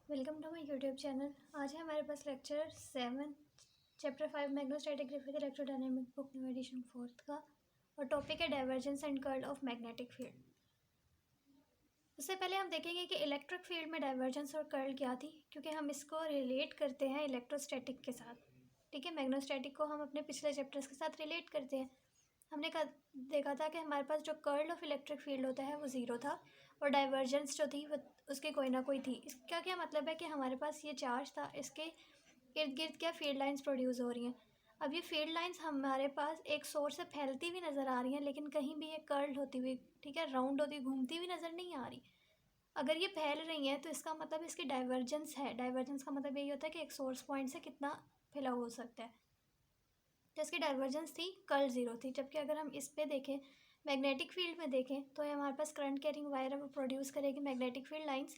Welcome to my YouTube channel. आज है हमारे पास lecture 7 chapter 5 magnetostatic electrodynamic book new edition 4th का, और टॉपिक है divergence and curl of magnetic field. उससे पहले हम देखेंगे कि इलेक्ट्रिक फील्ड में डाइवर्जेंस और कर्ल क्या थी, क्योंकि हम इसको रिलेट करते हैं इलेक्ट्रोस्टैटिक के साथ। ठीक है, मैग्नेटोस्टैटिक को हम अपने पिछले चैप्टर्स के साथ रिलेट करते हैं। हमने देखा था कि हमारे पास जो कर्ल ऑफ इलेक्ट्रिक फील्ड होता है वो ज़ीरो था, और डाइवर्जेंस जो थी वो उसकी कोई ना कोई थी। इसका क्या मतलब है कि हमारे पास ये चार्ज था, इसके इर्द गिर्द क्या फील्ड लाइंस प्रोड्यूस हो रही हैं। अब ये फील्ड लाइंस हमारे पास एक सोर्स से फैलती हुई नज़र आ रही हैं, लेकिन कहीं भी ये कर्ल होती हुई, ठीक है, राउंड होती घूमती हुई नज़र नहीं आ रही। अगर ये फैल रही हैं तो इसका मतलब इसकी डाइवर्जेंस है। डाइवर्जेंस का मतलब यही होता है कि एक सोर्स पॉइंट से कितना फैला हो सकता है। तो इसकी डाइवर्जेंस थी, कर्ल ज़ीरो थी। जबकि अगर हम इस पे देखें, मैग्नेटिक फील्ड में देखें, तो ये हमारे पास करंट कैरिंग वायर है, वो प्रोड्यूस करेगी मैग्नेटिक फील्ड लाइंस।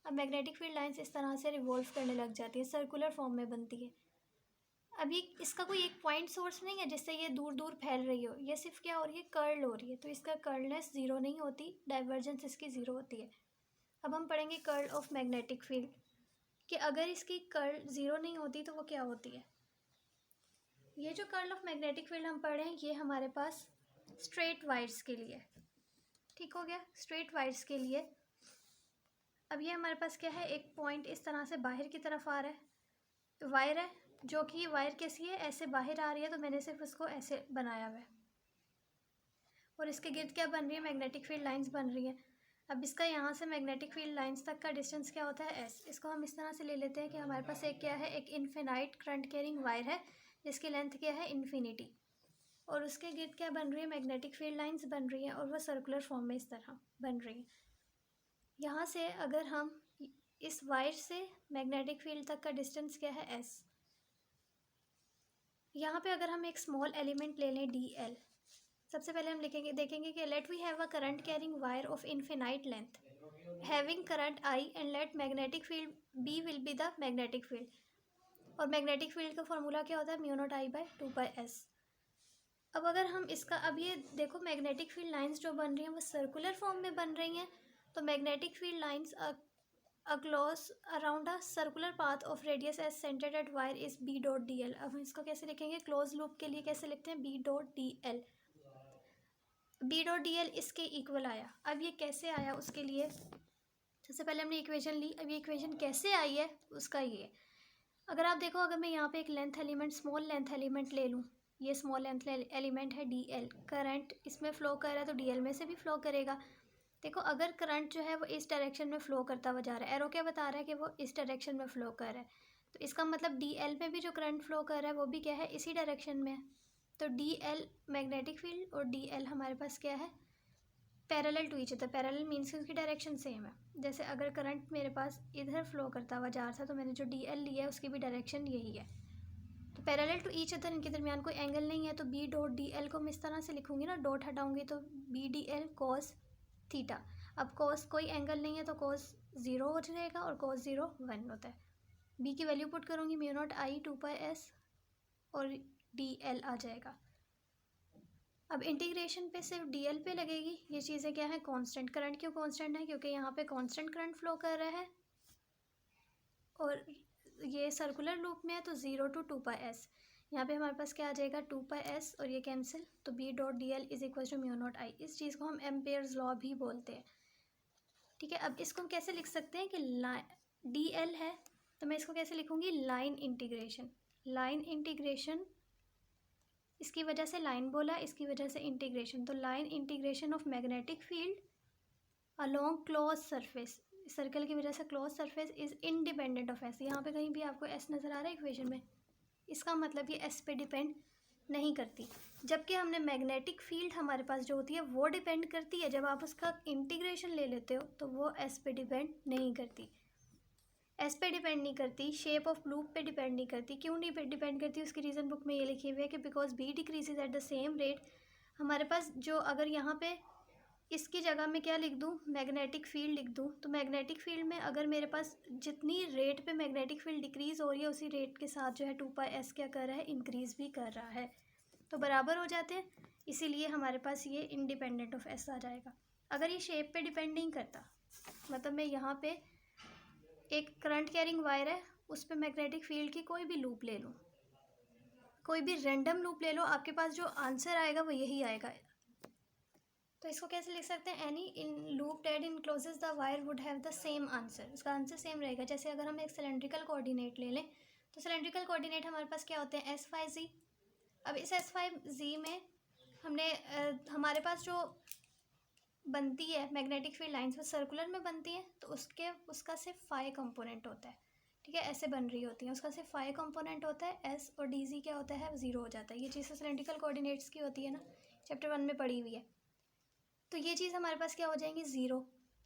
अब मैग्नेटिक फील्ड लाइंस इस तरह से रिवॉल्व करने लग जाती है, सर्कुलर फॉर्म में बनती है। अभी इसका कोई एक पॉइंट सोर्स नहीं है जिससे ये दूर दूर फैल रही हो, ये सिर्फ क्या हो रही है, कर्ल हो रही है। तो इसका कर्लनेस ज़ीरो नहीं होती, डाइवर्जेंस इसकी ज़ीरो होती है। अब हम पढ़ेंगे कर्ल ऑफ मैग्नेटिक फील्ड, कि अगर इसकी कर्ल ज़ीरो नहीं होती तो वो क्या होती है। ये जो कर्ल ऑफ मैग्नेटिक फील्ड हम पढ़ रहे हैं, ये हमारे पास स्ट्रेट वायर्स के लिए, ठीक हो गया, स्ट्रेट वायर्स के लिए। अब ये हमारे पास क्या है, एक पॉइंट इस तरह से बाहर की तरफ आ रहा है, वायर है, जो कि वायर कैसी है, ऐसे बाहर आ रही है, तो मैंने सिर्फ इसको ऐसे बनाया हुआ है, और इसके गिर्द क्या बन रही है, मैग्नेटिक फील्ड लाइंस बन रही है। अब इसका यहाँ से मैग्नेटिक फील्ड लाइंस तक का डिस्टेंस क्या होता है, एस। इसको हम इस तरह से ले लेते हैं कि हमारे पास एक क्या है, एक इनफिनाइट करंट कैरिंग वायर है, जिसकी लेंथ क्या है, इन्फिनिटी, और उसके गिर्द क्या बन रही है, मैग्नेटिक फील्ड लाइंस बन रही हैं, और वह सर्कुलर फॉर्म में इस तरह बन रही है। यहाँ से अगर हम इस वायर से मैग्नेटिक फील्ड तक का डिस्टेंस क्या है, एस। यहाँ पे अगर हम एक स्मॉल एलिमेंट ले लें, डी एल, सबसे पहले हम देखेंगे कि let we have a current carrying wire of infinite length having current I, and let magnetic field B will be the magnetic field. और मैग्नेटिक फील्ड का फॉर्मूला क्या होता है, mu not I bye 2πs। अब अगर हम इसका, अब ये देखो, मैग्नेटिक फील्ड लाइंस जो बन रही हैं वो सर्कुलर फॉर्म में बन रही हैं। तो magnetic field lines enclose around a circular path of radius s centred at wire is B dot D l. अब हम इसको कैसे लिखेंगे, क्लोज लूप के लिए कैसे लिखते हैं, B dot D L. B dot D L इसके इक्वल आया। अब ये कैसे आया, उसके लिए सबसे पहले हमने इक्वेशन ली। अब ये इक्वेशन कैसे आई है उसका ये, अगर आप देखो, अगर मैं यहाँ पे एक length element, small length element ले लूँ, ये स्मॉल लेंथ एलिमेंट है डी एल, करंट इसमें फ़्लो कर रहा है तो डी एल में से भी फ़्लो करेगा। देखो, अगर करंट जो है वो इस डायरेक्शन में फ़्लो करता हुआ जा रहा है, एरो क्या बता रहा है कि वो इस डायरेक्शन में फ़्लो कर रहा है, तो इसका मतलब डी एल में भी जो करंट फ़्लो कर रहा है वो भी क्या है, इसी डायरेक्शन में है। तो डी एल मैग्नेटिक फील्ड और डी एल हमारे पास क्या है, parallel to each other. Parallel means कि उसकी डायरेक्शन सेम है। जैसे अगर करंट मेरे पास इधर फ्लो करता हुआ जा रहा था, तो मैंने जो डी एल लिया है उसकी भी डायरेक्शन यही है। तो पैरेलल टू ईच अदर, इनके दरमियान कोई एंगल नहीं है, तो बी डॉट डी एल को मैं इस तरह से लिखूंगी ना, डॉट हटाऊंगी तो B D L cos theta. अब कॉस कोई एंगल नहीं है तो कॉस ज़ीरो हो जाएगा, और कॉस ज़ीरो 1 होता है। बी की वैल्यू पुट करूँगी, म्यू नॉट आई 2πs, और डी एल आ जाएगा। अब इंटीग्रेशन पे सिर्फ डी एल पे लगेगी। ये चीज़ें क्या है, कांस्टेंट। करंट क्यों कांस्टेंट है, क्योंकि यहाँ पे कांस्टेंट करंट फ्लो कर रहा है, और ये सर्कुलर लूप में है, तो 0 to 2πs। यहाँ पे हमारे पास क्या आ जाएगा, 2πs, और ये कैंसिल, तो B dot D l is equal to mu not I. इस चीज़ को हम एम्पेयर्स लॉ भी बोलते हैं। ठीक है, अब इसको हम कैसे लिख सकते हैं कि डी एल है, तो मैं इसको कैसे लिखूँगी, लाइन इंटीग्रेशन। लाइन इंटीग्रेशन, इसकी वजह से लाइन बोला, इसकी वजह से इंटीग्रेशन, तो line integration of magnetic field along close surface, circle की वजह से close surface is independent of S. यहाँ पे कहीं भी आपको एस नज़र आ रहा है इक्वेशन में, इसका मतलब ये एस पे डिपेंड नहीं करती। जबकि हमने मैग्नेटिक फील्ड हमारे पास जो होती है वो डिपेंड करती है। जब आप उसका इंटीग्रेशन ले लेते हो तो वो एस पे डिपेंड नहीं करती। एस पे डिपेंड नहीं करती, शेप ऑफ लूप पे डिपेंड नहीं करती। क्यों नहीं डिपेंड करती, उसकी रीज़न बुक में ये लिखी हुई है कि because B decreases at the same rate. हमारे पास जो, अगर यहाँ पे इसकी जगह में क्या लिख दूँ, मैग्नेटिक फील्ड लिख दूँ, तो मैग्नेटिक फील्ड में अगर मेरे पास जितनी रेट पे मैग्नेटिक फील्ड डिक्रीज़ हो रही है, उसी रेट के साथ जो है 2πs क्या कर रहा है, इंक्रीज़ भी कर रहा है, तो बराबर हो जाते हैं। इसीलिए हमारे पास ये इंडिपेंडेंट ऑफ एस आ जाएगा। अगर ये शेप पे डिपेंड नहीं करता, मतलब मैं यहाँ पे एक करंट कैरिंग वायर है, उस पर मैग्नेटिक फील्ड की कोई भी लूप ले लो, कोई भी रैंडम लूप ले लो, आपके पास जो आंसर आएगा वो यही आएगा। तो इसको कैसे लिख सकते हैं? Any in loop that encloses the wire would have the same answer. इसका आंसर सेम रहेगा। जैसे अगर हम एक सिलेंड्रिकल कोऑर्डिनेट ले लें, तो सिलेंड्रिकल कोऑर्डिनेट हमारे पास क्या होते हैं? S five G. अब इस एस फाइव जी में हमने हमारे पास जो बनती है मैग्नेटिक फील्ड लाइंस वो सर्कुलर में बनती है, तो उसका सिर्फ फाई कंपोनेंट होता है। ठीक है, ऐसे बन रही होती है, उसका सिर्फ फाई कंपोनेंट होता है। एस और डी जी क्या होता है? ज़ीरो हो जाता है। ये चीज़ सिलेंड्रिकल कोऑर्डिनेट्स की होती है ना, चैप्टर 1 में पढ़ी हुई है। तो ये चीज़ हमारे पास क्या हो जाएंगी? Zero.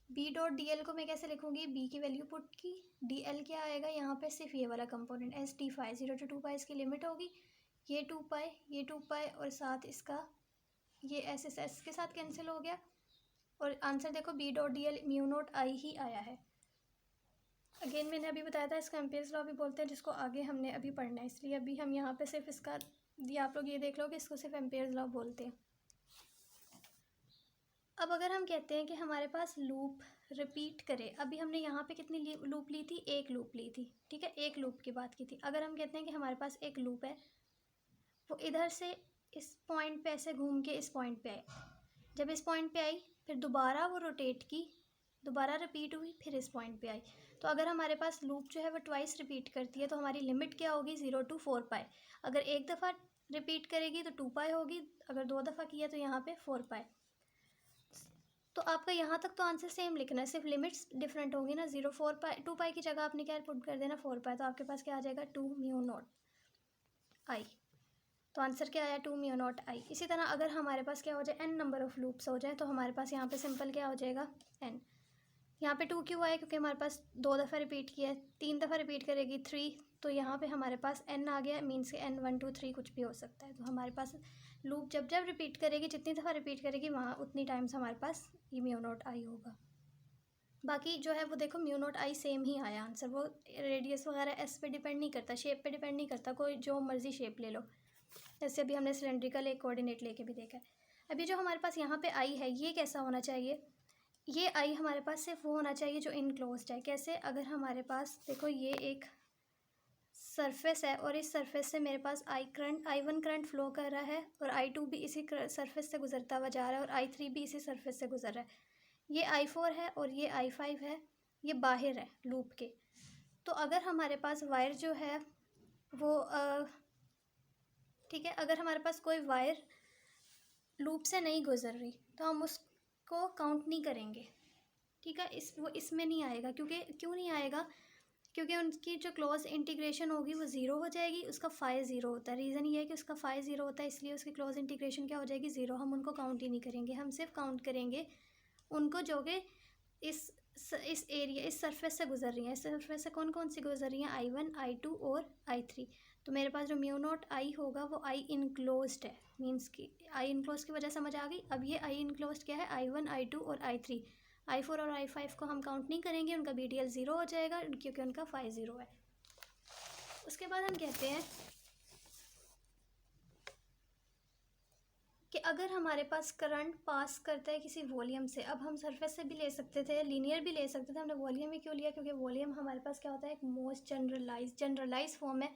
B dot D L को मैं कैसे लिखूँगी? बी की वैल्यू पुट की, डी एल क्या आएगा यहाँ पे? सिर्फ ये वाला component S T phi, 0 to 2 pi इसकी लिमिट होगी। ये 2 पाई, ये 2 पाई और साथ इसका ये एस के साथ कैंसिल हो गया। और आंसर देखो B dot D l mu naught I ही आया है। अगेन मैंने अभी बताया था इसको एम्पियर्स लॉ भी बोलते हैं, जिसको आगे हमने अभी पढ़ना है, इसलिए अभी हम यहाँ पे सिर्फ इसका आप लोग ये देख लो कि इसको सिर्फ एम्पियर्स लॉ बोलते हैं। अब अगर हम कहते हैं कि हमारे पास लूप रिपीट करे, अभी हमने यहाँ पे कितनी लूप ली थी? एक लूप ली थी। ठीक है, एक लूप की बात की थी। अगर हम कहते हैं कि हमारे पास एक लूप है, वो इधर से इस पॉइंट पे ऐसे घूम के इस पॉइंट पे आए, जब इस पॉइंट पे आई फिर दोबारा वो रोटेट की, दोबारा रिपीट हुई, फिर इस पॉइंट पे आई। तो अगर हमारे पास लूप जो है वो ट्वाइस रिपीट करती है, तो हमारी लिमिट क्या होगी? 0 to 4 पाई। अगर एक दफ़ा रिपीट करेगी तो 2 पाई होगी, अगर 2 दफ़ा किया तो यहाँ पे 4 पाई। तो आपका यहाँ तक तो आंसर सेम लिखना है, सिर्फ लिमिट्स डिफरेंट होंगी ना। 0 4 पाई 2 पाई की जगह आपने क्या पुट कर देना? 4 पाई। तो आपके पास क्या आ जाएगा? 2 म्यू नॉट आई। तो आंसर क्या आया? 2 म्यू नॉट आई। इसी तरह अगर हमारे पास क्या हो जाए? n नंबर ऑफ लूप्स हो जाए, तो हमारे पास यहाँ पे सिंपल क्या हो जाएगा? n। यहाँ पे 2 क्यों आया? क्योंकि हमारे पास 2 दफ़ा रिपीट किया है, 3 दफ़ा रिपीट करेगी 3, तो यहाँ पे हमारे पास n आ गया, मीन्स कि n 1 2 3 कुछ भी हो सकता है। तो हमारे पास लूप जब जब रिपीट करेगी, जितनी दफ़ा रिपीट करेगी वहाँ उतनी टाइम्स हमारे पास ये म्यू नॉट आई होगा। बाकी जो है वो देखो म्यू नॉट आई सेम ही आया आंसर। वो रेडियस वगैरह एस पे डिपेंड नहीं करता, शेप पे डिपेंड नहीं करता, कोई जो मर्ज़ी शेप ले लो। जैसे अभी हमने सिलेंड्रिकल एक कोऑर्डिनेट लेके भी देखा है। अभी जो हमारे पास यहाँ पे आई है, ये कैसा होना चाहिए? ये आई हमारे पास सिर्फ वो होना चाहिए जो इनक्लोज्ड है। कैसे? अगर हमारे पास देखो ये एक सरफेस है और इस सरफेस से मेरे पास I1 करंट फ्लो कर रहा है और I2 भी इसी सरफेस से गुजरता हुआ जा रहा है और I3 भी इसी सरफेस से गुजर रहा है। ये I4 है और ये I5 है, ये बाहर है लूप के। तो अगर हमारे पास वायर जो है वो ठीक है, अगर हमारे पास कोई वायर लूप से नहीं गुजर रही तो हम उसको काउंट नहीं करेंगे। ठीक है, वो इसमें नहीं आएगा। क्यों नहीं आएगा? क्योंकि उनकी जो क्लोज इंटीग्रेशन होगी वो ज़ीरो हो जाएगी, उसका फाई ज़ीरो होता है। रीज़न ये है कि उसका फाई ज़ीरो होता है, इसलिए उसकी क्लोज इंटीग्रेशन क्या हो जाएगी? ज़ीरो। हम उनको काउंट ही नहीं करेंगे, हम सिर्फ काउंट करेंगे उनको जो कि इस एरिया इस सरफेस से गुजर रही हैं। इस सरफेस से कौन कौन सी गुजर रही हैं? I1 I2 और I3। तो मेरे पास जो म्यू नॉट आई होगा वो आई इनक्लोज्ड है, मीन्स कि आई इनक्लोज की वजह समझ आ गई। अब ये आई इनक्लोज्ड क्या है? I1 I2 और I3। I4 और I5 को हम काउंट नहीं करेंगे, उनका BDL ज़ीरो हो जाएगा क्योंकि उनका फाई ज़ीरो है। उसके बाद हम कहते हैं कि अगर हमारे पास करंट पास करता है किसी वॉल्यूम से, अब हम सरफेस से भी ले सकते थे, लीनियर भी ले सकते थे, हमने वॉल्यूम ही क्यों लिया? क्योंकि वॉल्यूम हमारे पास क्या होता है? एक मोस्ट जनरलाइज फॉर्म है।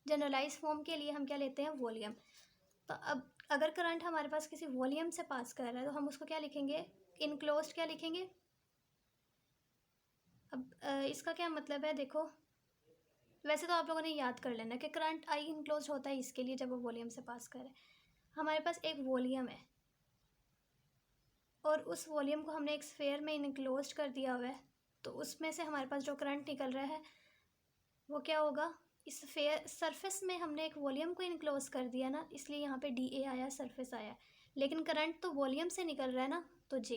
जनरलाइज फॉर्म के लिए हम क्या लेते हैं? वॉल्यूम। तो अब अगर करंट हमारे पास किसी वॉल्यूम से पास कर रहा है तो हम उसको क्या लिखेंगे? इनक्लोज्ड क्या लिखेंगे? अब इसका क्या मतलब है? देखो, वैसे तो आप लोगों ने याद कर लेना कि करंट आई इनक्लोज होता है इसके लिए जब वो वॉल्यूम से पास करे। हमारे पास एक वॉल्यूम है और उस वॉल्यूम को हमने एक स्फेयर में इनक्लोज कर दिया हुआ है, तो उसमें से हमारे पास जो करंट निकल रहा है वो क्या होगा? इस सरफेस में हमने एक वॉल्यूम को इनक्लोज कर दिया ना, इसलिए यहाँ पे DA आया, सरफेस आया। लेकिन करंट तो वॉल्यूम से निकल रहा है ना, तो J।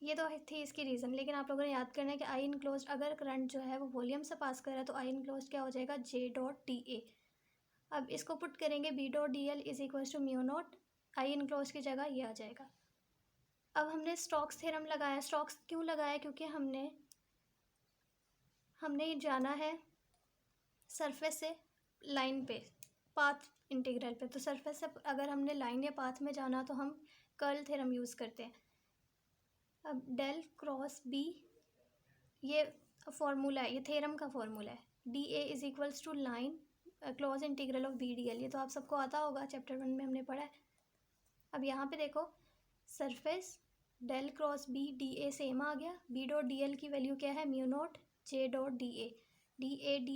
ये तो थी इसकी रीज़न। लेकिन आप लोगों ने याद करना है कि आई इनक्लोज अगर करंट जो है वो वॉल्यूम से पास कर रहा है तो आई इनक्लोज क्या हो जाएगा? J.DA। अब इसको पुट करेंगे B.DL is equal to mu not, I enclose की जगह ये आ जाएगा। अब हमने स्टोक्स थ्योरम लगाया। स्टोक्स क्यों लगाया? क्योंकि हमने जाना है सरफेस से लाइन पे, पाथ इंटीग्रल पे। तो सरफेस से अगर हमने लाइन या पाथ में जाना तो हम कर्ल थ्योरम यूज़ करते हैं। अब डेल क्रॉस बी, ये फॉर्मूला है, ये थ्योरम का फॉर्मूला है, D A is equals to line close integral of B D L. ये तो आप सबको आता होगा, चैप्टर 1 में हमने पढ़ा है। अब यहाँ पे देखो, surface del cross B d a same आ गया, बी डॉट डी एल की वैल्यू क्या है, mu naught J dot d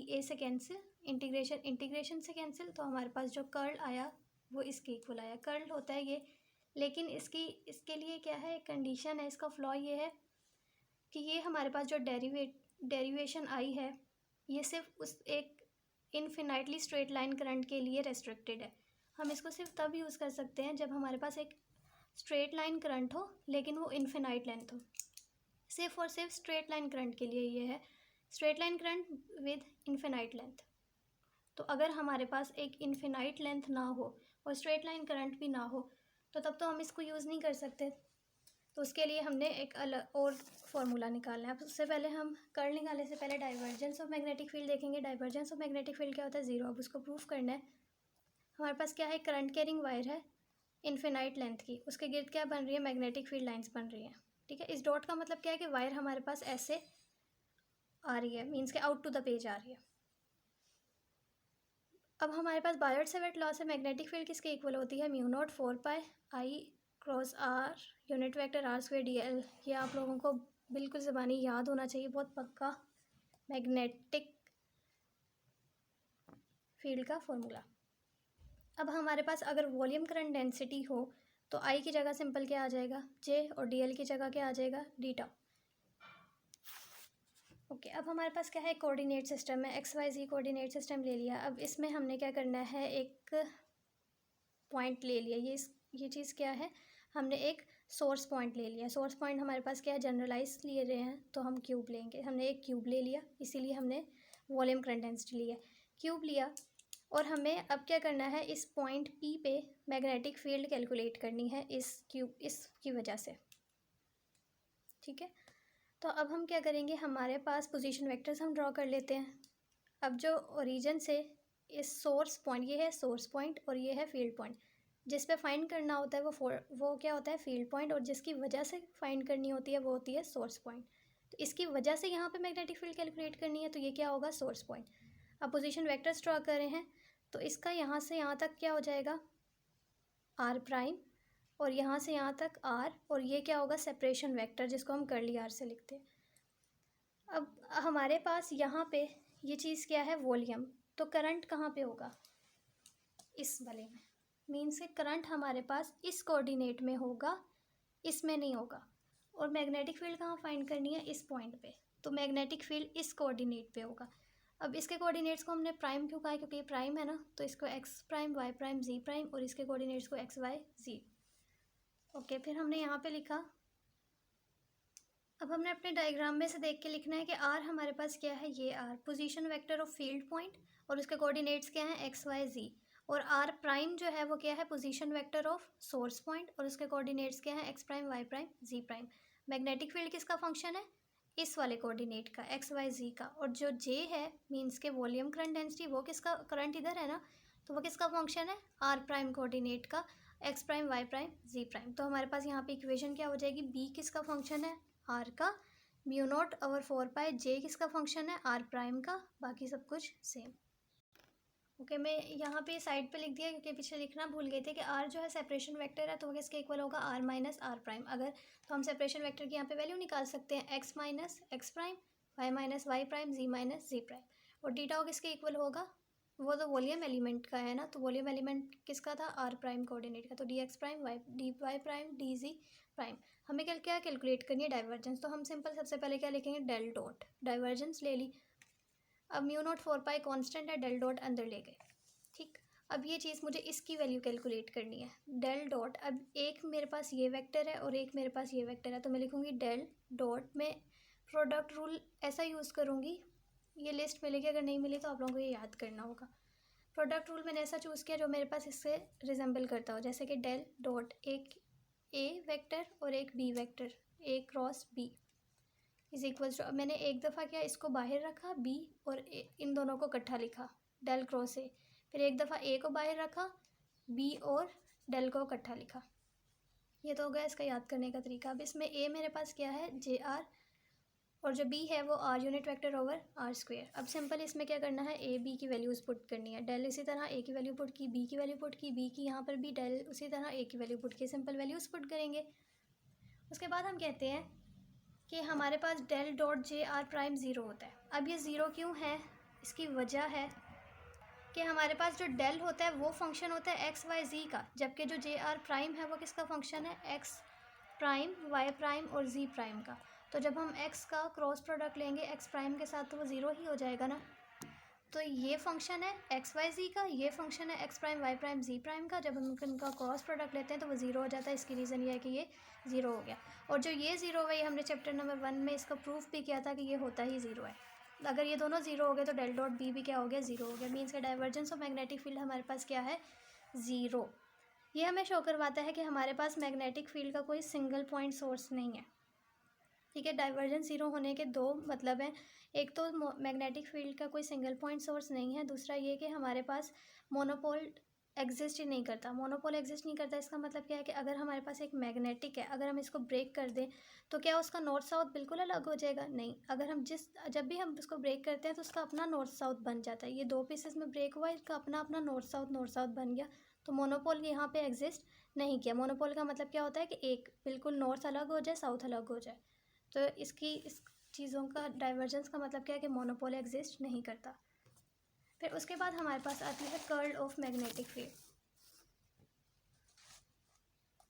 a से कैंसिल, इंटीग्रेशन से कैंसिल, तो हमारे पास जो कर्ल आया वो इसके इक्वल आया। कर्ल होता है ये, लेकिन इसके लिए क्या है, एक कंडीशन है, इसका फ्लॉ ये है कि ये हमारे पास जो डेरिवेशन आई है ये सिर्फ उस एक इनफिनाइटली स्ट्रेट लाइन करंट के लिए रेस्ट्रिक्टेड है। हम इसको सिर्फ तब यूज़ कर सकते हैं जब हमारे पास एक स्ट्रेट लाइन करंट हो लेकिन वो इनफिनाइट लेंथ हो। सिर्फ और सिर्फ स्ट्रेट लाइन करंट के लिए ये है, straight line current with infinite length. तो अगर हमारे पास एक इनफिनाइट लेंथ ना हो और स्ट्रेट लाइन करंट भी ना हो तो तब तो हम इसको यूज़ नहीं कर सकते। तो उसके लिए हमने एक अलग और फार्मूला निकालना है। अब उससे पहले हम कर्ल निकालने से पहले डाइवर्जेंस ऑफ मैग्नेटिक फील्ड देखेंगे। डाइवर्जेंस ऑफ मैग्नेटिक फील्ड क्या होता है, ज़ीरो। अब उसको प्रूफ करना है। हमारे पास क्या है, करंट कैरिंग वायर है इनफिनाइट लेंथ की, उसके गिर्द क्या बन रही है, मैग्नेटिक फील्ड लाइंस बन रही हैं, ठीक है। इस डॉट का मतलब क्या है कि वायर हमारे पास ऐसे आ रही है, मीन्स के आउट टू द पेज आ रही है। अब हमारे पास बायोट-सैवर्ट लॉ से मैग्नेटिक फील्ड किसके इक्वल होती है, mu not 4 pi I cross R unit vector R square D L. ये आप लोगों को बिल्कुल ज़बानी याद होना चाहिए, बहुत पक्का मैग्नेटिक फील्ड का फॉर्मूला। अब हमारे पास अगर वॉल्यूम करंट डेंसिटी हो तो आई की जगह सिंपल क्या आ जाएगा, जे, और डी एल की जगह क्या आ जाएगा, डी टाउ। ओके, अब हमारे पास क्या है, कोऑर्डिनेट सिस्टम है, एक्स वाई जी कोऑर्डिनेट सिस्टम ले लिया। अब इसमें हमने क्या करना है, एक पॉइंट ले लिया। ये चीज़ क्या है, हमने एक सोर्स पॉइंट ले लिया। सोर्स पॉइंट हमारे पास क्या है, जनरलाइज ले रहे हैं तो हम क्यूब लेंगे। हमने एक क्यूब ले लिया, इसीलिए हमने वॉल्यूम करंट डेंसिटी लिया, क्यूब लिया। और हमें अब क्या करना है, इस पॉइंट पी पे मैग्नेटिक फील्ड कैलकुलेट करनी है इसकी वजह से, ठीक है। तो अब हम क्या करेंगे, हमारे पास पोजीशन वेक्टर्स हम ड्रॉ कर लेते हैं। अब जो ओरिजिन से इस सोर्स पॉइंट, ये है सोर्स पॉइंट और ये है फील्ड पॉइंट, जिस पे फाइंड करना होता है वो क्या होता है, फील्ड पॉइंट, और जिसकी वजह से फाइंड करनी होती है वो होती है सोर्स पॉइंट। तो इसकी वजह से यहाँ पे मैग्नेटिक फील्ड कैलकुलेट करनी है, तो ये क्या होगा, सोर्स पॉइंट। अब पोजीशन वेक्टर्स ड्रॉ कर रहे हैं तो इसका यहाँ से यहाँ तक क्या हो जाएगा, आर प्राइम, और यहाँ से यहाँ तक आर, और ये क्या होगा, सेपरेशन वेक्टर, जिसको हम कर्ली आर से लिखते हैं। अब हमारे पास यहाँ पे ये चीज़ क्या है, वॉल्यूम। तो करंट कहाँ पे होगा, इस वाले में, मीन्स से करंट हमारे पास इस कोऑर्डिनेट में होगा, इसमें नहीं होगा। और मैग्नेटिक फील्ड कहाँ फाइंड करनी है, इस पॉइंट पे, तो मैग्नेटिक फील्ड इस कोऑर्डिनेट पे होगा। अब इसके कोऑर्डिनेट्स को हमने प्राइम क्यों कहा है, क्योंकि ये प्राइम है ना, तो इसको एक्स प्राइम, वाई प्राइम, जी प्राइम, और इसके कोऑर्डिनेट्स को एक्स वाई जी। ओके, फिर हमने यहाँ पे लिखा। अब हमने अपने डायग्राम में से देख के लिखना है कि आर हमारे पास क्या है, ये R position vector of field point, और उसके कोऑर्डिनेट्स क्या हैं, एक्स वाई जी। और आर प्राइम जो है वो क्या है, position vector of source point, और उसके कोऑर्डिनेट्स क्या हैं, एक्स प्राइम, वाई प्राइम, जी प्राइम। मैग्नेटिक फील्ड किसका फंक्शन है, इस वाले कोऑर्डिनेट का, एक्स वाई जी का। और जो जे है, मीन्स के वॉल्यूम करंट डेंसिटी, वो किसका, करंट इधर है ना, तो वो किसका फंक्शन है, आर प्राइम कोऑर्डिनेट का, एक्स प्राइम, वाई प्राइम, जी प्राइम। तो हमारे पास यहाँ पे इक्वेशन क्या हो जाएगी, बी किसका फंक्शन है, आर का, म्यू नॉट ओवर 4 पाई, जे किसका फंक्शन है, आर प्राइम का, बाकी सब कुछ सेम। ओके, मैं यहाँ पे साइड पे लिख दिया क्योंकि पीछे लिखना भूल गए थे कि आर जो है सेपरेशन वेक्टर है, तो वो किसके इक्वल होगा, आर माइनस आर प्राइम। अगर तो हम सेपरेशन वेक्टर की यहाँ पे वैल्यू निकाल सकते हैं, x minus x prime, y minus y prime, z minus z prime. और डी टाउ किसके इक्वल होगा, वो तो वॉल्यूम एलिमेंट का है ना, तो वॉल्यूम एलिमेंट किसका था, आर प्राइम कोऑर्डिनेट का, तो D X prime, D Y prime, D Z prime. हमें क्या कैलकुलेट करनी है, डाइवर्जेंस। तो हम सिंपल सबसे पहले क्या लिखेंगे, डेल डॉट, डाइवर्जेंस ले ली। अब म्यू नॉट 4 पाई कॉन्स्टेंट है, डेल डॉट अंदर ले गए, ठीक। अब ये चीज़ मुझे इसकी वैल्यू कैलकुलेट करनी है, डेल डॉट। अब एक मेरे पास ये वेक्टर है और एक मेरे पास ये वेक्टर है, तो मैं लिखूँगी डेल डॉट में प्रोडक्ट रूल ऐसा यूज़ करूँगी, ये लिस्ट मिलेगी, अगर नहीं मिली तो आप लोगों को ये याद करना होगा। प्रोडक्ट रूल मैंने ऐसा चूज़ किया जो मेरे पास इससे रिजेंबल करता हो, जैसे कि डेल डॉट एक ए वेक्टर और एक B vector, A cross B is equals to, अब मैंने एक दफ़ा क्या इसको बाहर रखा बी, और इन दोनों को इकट्ठा लिखा, डेल क्रॉस ए। फिर एक दफ़ा ए को बाहर रखा, बी और डेल को इकट्ठा लिखा। ये तो हो गया इसका याद करने का तरीका। अब इसमें ए मेरे पास क्या है, जे आर, और जो बी है वो r unit vector over r square. अब सिंपल इसमें क्या करना है, ए बी की वैल्यूज़ पुट करनी है। डेल इसी तरह ए की वैल्यू पुट की, बी की वैल्यू पुट की, बी की यहाँ पर भी डेल उसी तरह ए की वैल्यू पुट की, सिंपल वैल्यूज़ पुट करेंगे। उसके बाद हम कहते हैं कि हमारे पास del dot J r prime zero होता है। अब ये ज़ीरो क्यों है, इसकी वजह है कि हमारे पास जो डेल होता है वो फंक्शन होता है एक्स वाई जी का, जबकि जो जे आर प्राइम है वो किसका फंक्शन है, एक्स प्राइम वाई प्राइम और जी प्राइम का। तो जब हम एक्स का क्रॉस प्रोडक्ट लेंगे एक्स प्राइम के साथ तो वो ज़ीरो ही हो जाएगा ना। तो ये फंक्शन है एक्स वाई जी का, ये फंक्शन है एक्स प्राइम वाई प्राइम जी प्राइम का। जब हम इनका क्रॉस प्रोडक्ट लेते हैं तो वो ज़ीरो हो जाता है। इसकी रीज़न ये है कि ये ज़ीरो हो गया। और जो ये ज़ीरो है ये हमने चैप्टर नंबर 1 में इसका प्रूफ भी किया था कि ये होता ही ज़ीरो है। अगर ये दोनों ज़ीरो हो गए तो डेल डॉट बी भी क्या हो गया, ज़ीरो हो गया। मीन्स का डाइवर्जेंस ऑफ मैग्नेटिक फील्ड हमारे पास क्या है, ज़ीरो। ये हमें शो करवाता है कि हमारे पास मैग्नेटिक फील्ड का कोई सिंगल पॉइंट सोर्स नहीं है। ठीक है, डाइवर्जेंस ज़ीरो होने के दो मतलब हैं। एक तो मैग्नेटिक फील्ड का कोई सिंगल पॉइंट सोर्स नहीं है, दूसरा ये कि हमारे पास मोनोपोल एग्जिस्ट ही नहीं करता। मोनोपोल एग्जिस्ट नहीं करता इसका मतलब क्या है कि अगर हमारे पास एक मैग्नेटिक है, अगर हम इसको ब्रेक कर दें तो क्या उसका नॉर्थ साउथ बिल्कुल अलग हो जाएगा, नहीं। अगर हम जब भी हम उसको ब्रेक करते हैं तो उसका अपना नॉर्थ साउथ बन जाता है। ये दो पीसेस में ब्रेक हुआ, इसका अपना अपना नॉर्थ साउथ बन गया। तो मोनोपोल यहाँ पे एग्जिस्ट नहीं किया। मोनोपोल का मतलब क्या होता है कि एक बिल्कुल नॉर्थ अलग हो जाए, साउथ अलग हो जाए। तो इस चीज़ों का डाइवर्जेंस का मतलब क्या है कि मोनोपोल एग्जिस्ट नहीं करता। फिर उसके बाद हमारे पास आती है curl of magnetic field.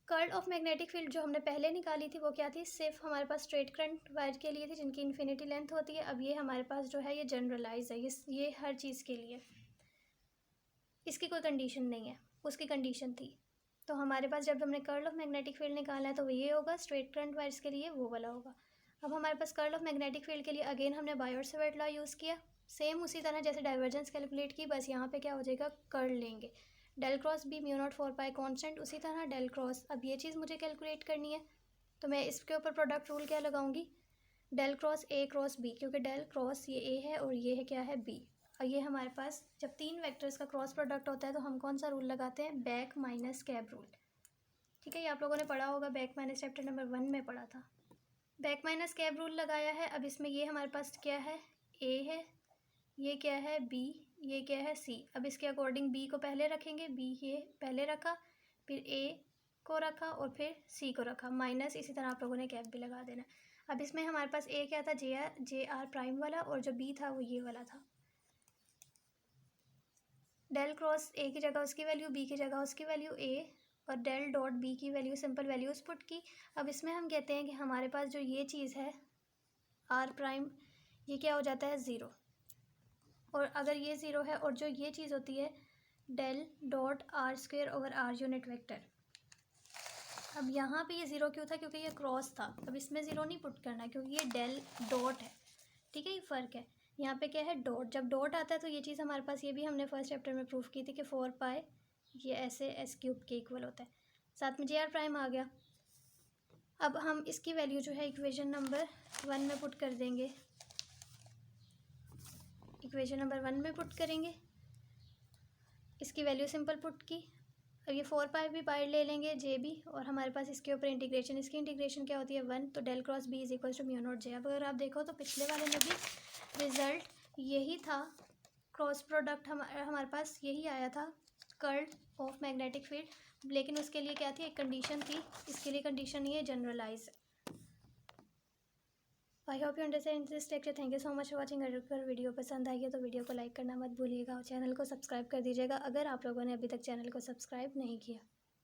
Curl of magnetic field जो हमने पहले निकाली थी वो क्या थी, सिर्फ हमारे पास स्ट्रेट करंट वायर के लिए थी जिनकी इन्फिनिटी लेंथ होती है। अब ये हमारे पास जो है ये जनरलाइज है, ये हर चीज़ के लिए, इसकी कोई कंडीशन नहीं है, उसकी कंडीशन थी। तो हमारे पास जब हमने कर्ल ऑफ मैग्नेटिक फील्ड निकालना है तो वो ये होगा, स्ट्रेट करंट वायर्स के लिए वो वाला होगा। अब हमारे पास कर्ल ऑफ मैग्नेटिक फील्ड के लिए अगेन हमने बायोट-सवार्ट लॉ यूज़ किया, सेम उसी तरह जैसे डाइवर्जेंस कैलकुलेट की, बस यहाँ पे क्या हो जाएगा, कर्ल लेंगे। Del cross B mu not 4 pi constant, उसी तरह डेल क्रॉस, अब ये चीज़ मुझे कैलकुलेट करनी है तो मैं इसके ऊपर प्रोडक्ट रूल क्या लगाऊंगी, del cross A cross B, क्योंकि डेल क्रॉस ये ए है और ये है क्या है बी। और ये हमारे पास जब तीन वेक्टर्स का क्रॉस प्रोडक्ट होता है तो हम कौन सा रूल लगाते हैं, बैक माइनस कैब रूल। ठीक है, ये आप लोगों ने पढ़ा होगा, बैक माइनस चैप्टर नंबर 1 में पढ़ा था। बैक माइनस कैब रूल लगाया है। अब इसमें ये हमारे पास क्या है, ए है, ये क्या है बी, ये क्या है सी। अब इसके अकॉर्डिंग बी को पहले रखेंगे, बी ये पहले रखा, फिर ए को रखा और फिर सी को रखा, माइनस इसी तरह आप लोगों ने कैप भी लगा देना। अब इसमें हमारे पास ए क्या था, जे आर प्राइम वाला, और जो बी था वो ये वाला था। डेल क्रॉस ए की जगह उसकी वैल्यू, बी की जगह उसकी वैल्यू ए, और डेल डॉट बी की वैल्यू, सिंपल वैल्यूज़ पुट की। अब इसमें हम कहते हैं कि हमारे पास जो ये चीज़ है आर प्राइम, ये क्या हो जाता है ज़ीरो। और अगर ये ज़ीरो है और जो ये चीज़ होती है del dot R square over R unit vector. अब यहाँ पे ये ज़ीरो क्यों था, क्योंकि ये क्रॉस था। अब इसमें ज़ीरो नहीं पुट करना क्योंकि ये डेल डॉट है। ठीक है, ये फ़र्क है। यहाँ पे क्या है, डॉट। जब डॉट आता है तो ये चीज़ हमारे पास, ये भी हमने फर्स्ट चैप्टर में प्रूफ की थी कि 4 पाई ये ऐसे एस क्यूब के इक्वल होता है। साथ में जे आर प्राइम आ गया। अब हम इसकी वैल्यू जो है इक्वेशन नंबर 1 में पुट कर देंगे, इक्वेशन नंबर 1 में पुट करेंगे। इसकी वैल्यू सिंपल पुट की। अब ये 4 पाई भी बाहर ले लेंगे, जे भी, और हमारे पास इसके ऊपर इंटीग्रेशन, इसकी इंटीग्रेशन क्या होती है 1, तो del cross B is equal to mu naught J. अब अगर आप देखो तो पिछले वाले में भी रिजल्ट यही था, क्रॉस प्रोडक्ट हमारे पास यही आया था, कर्ल ऑफ मैग्नेटिक फील्ड। लेकिन उसके लिए क्या थी, एक कंडीशन थी, इसके लिए कंडीशन ये generalize. I hope you understand this lecture. Thank you so much for watching. अगर वीडियो पसंद आई है तो वीडियो को लाइक करना मत भूलिएगा और चैनल को सब्सक्राइब कर दीजिएगा अगर आप लोगों ने अभी तक चैनल को सब्सक्राइब नहीं किया।